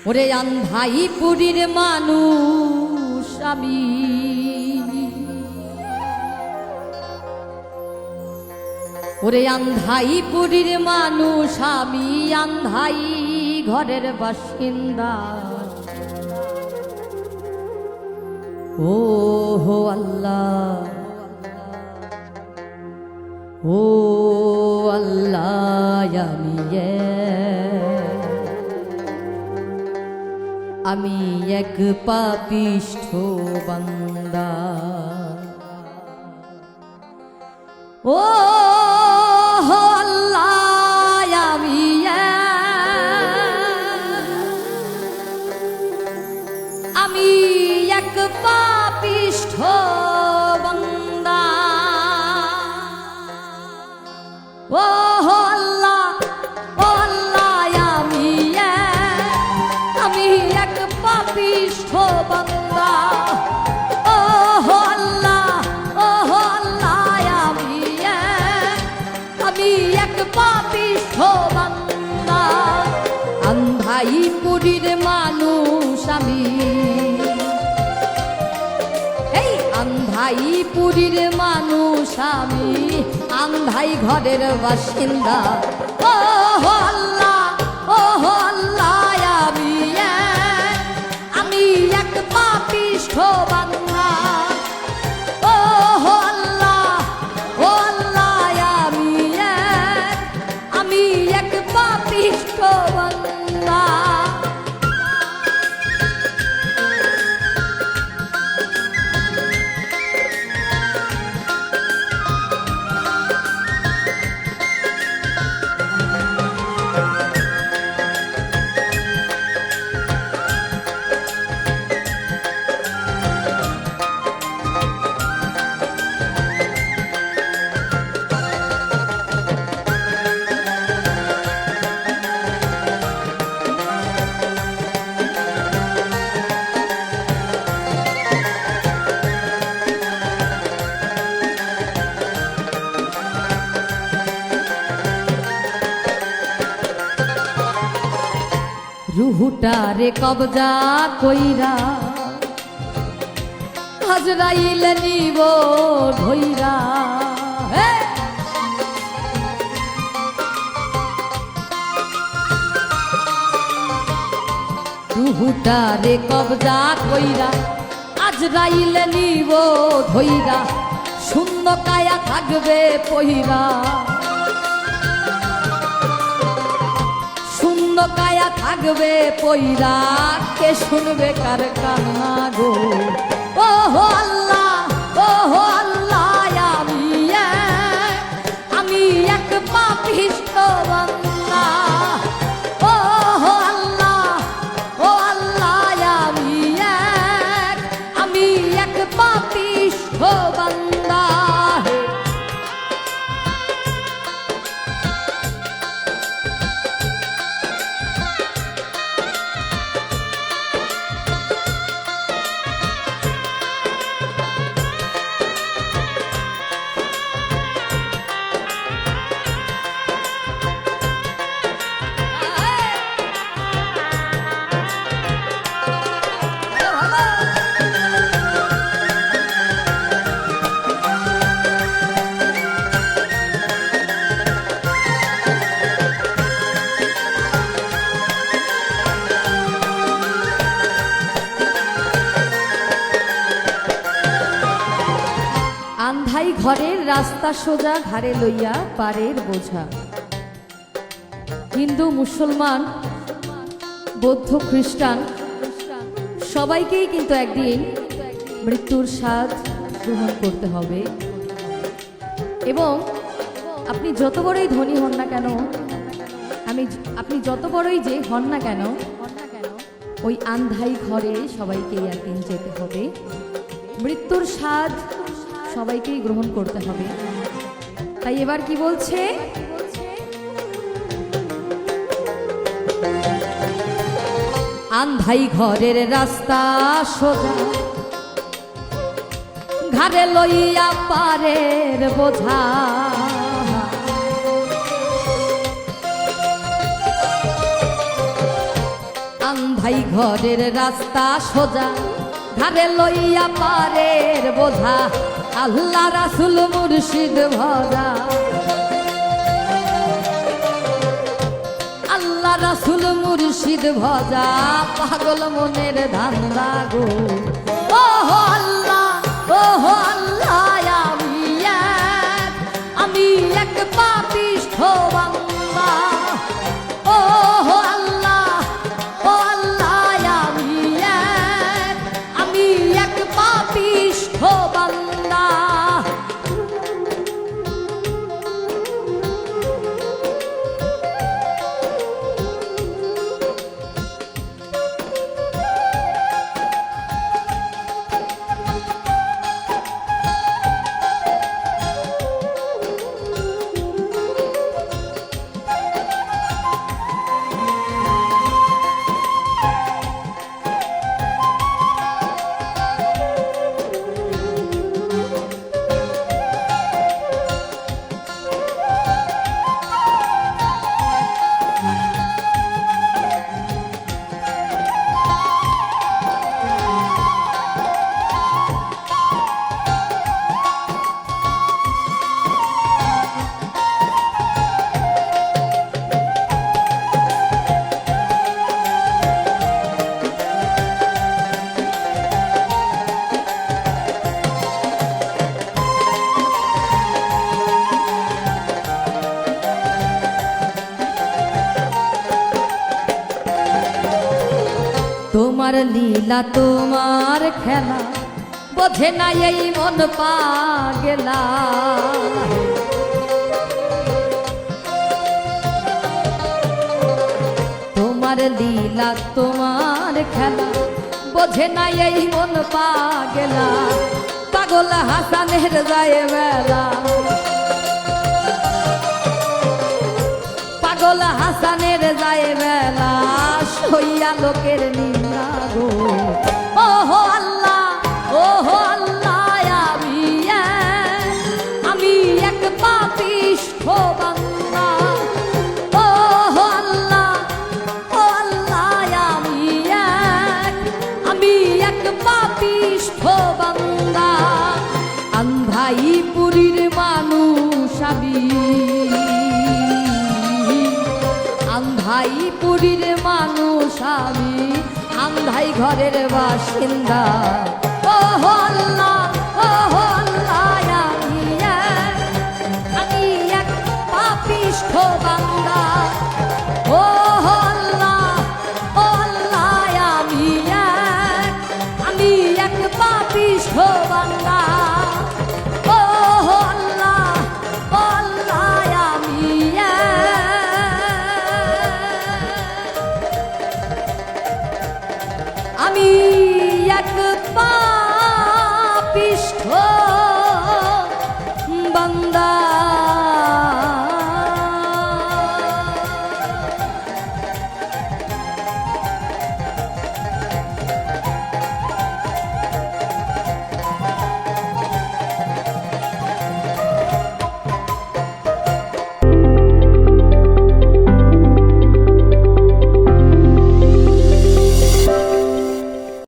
ওরে আন্ধাই পুরীর মানুষ আমি, ওরে আন্ধাই পুরীর মানুষ আমি, আন্ধাই ঘরের বাসিন্দা। ও হো আল্লাহ, ও আল্লাহ, আমি এক পাপিষ্ঠ বান্দা। ও হো আল্লাহ, আমি এক পাপিষ্ঠ বান্দা। ও হো আল্লাহ, ও আল্লাহ, আমি এক পাপিষ্ঠ বান্দা। ও হো আল্লাহ, ও হো আল্লাহ, আমি এক পাপিষ্ঠ বান্দা। আন্ধাই পুরীর মানুষ আমি, এই আন্ধাই পুরীর মানুষ আমি, আন্ধাই ঘরের বাসিন্দা। ও হো আল্লাহ, ও হো আল্লাহ, আমি এক পাপিষ্ঠ বান্দা। ও হো আল্লাহ, ও আল্লাহ, আমি এক পাপিষ্ঠ বান্দা। রুহুটারে কবজা কইরা আজরাইল নিব ধইরা। রুহুটারে কবজা কইরা আজরাইল নিব ধইরা। শূন্য কায়া থাকবে পহিরা, কায়া থাকবে পইরা, কে শুনবে কার কান্না গো। ও হো আল্লাহ, ও হো আল্লাহ, আমি এক পাপিষ্ঠ বান্দা। ও হো আল্লাহ, ও আল্লাহ, আমি এক পাপিষ্ঠ বান্দা। আন্ধাই ঘরের রাস্তা সোজা, ঘাড়ে লইয়া পারের বোঝা। হিন্দু, মুসলমান, বৌদ্ধ, খ্রিস্টান সবাইকেই কিন্তু একদিন মৃত্যুর স্বাদ গ্রহণ করতে হবে। এবং আপনি যত বড়ই ধনী হন না কেন, আপনি যত বড়ই যে হন না কেন, ওই আন্ধাই ঘরে সবাইকেই একদিন যেতে হবে। মৃত্যুর স্বাদ সবাইকেই গ্রহণ করতে হবে। তাই এবার কি বলছে? আন্ধাই ঘরের রাস্তা সোজা, ঘাড়ে লইয়া পারের বোঝা। আন্ধাই ঘরের রাস্তা সোজা, ঘাড়ে লইয়া পারের বোঝা, আল্লাহ রাসূল মুর্শিদ ভজা। আল্লাহ রাসূল মুর্শিদ ভজা, পাগল মনের ধান্দা গো। ওহো আল্লাহ, ওহো আল্লাহ, আমি এক পাপিষ্ঠ বান্দা। ওহো আল্লাহ, ও আল্লাহ, আমি এক পাপিষ্ঠ বান্দা। তোমার লীলা তোমার খেলা, বোঝে না এই মন পাগলা। তোমার লীলা তোমার খেলা, বোঝে না এই মন পাগলা। পাগল হাসানের যায় বেলা, পাগল হাসানের যায় বেলা, সইয়া লোকের নিন্দা গো। ওহো আল্লাহ, ওহো আল্লাহ, আমি এক পাপিষ্ঠ বান্দা। ওহো আল্লাহ, ও আল্লাহ, আমি এক পাপিষ্ঠ বান্দা। আন্ধাই পুরীর মানুষ আমি, আন্ধাই পুরীর মানুষ আমি, আন্ধাই ঘরের বাসিন্দা। ওহো আল্লাহ, ওহো আল্লাহ, আমি এক পাপিষ্ঠ বান্দা। ওহো আল্লাহ, ও আল্লাহ, আমি এক পাপিষ্ঠ বান্দা। ওহো আল্লাহ, ও আল্লাহ, আমি এক পাপিষ্ঠ বান্দা।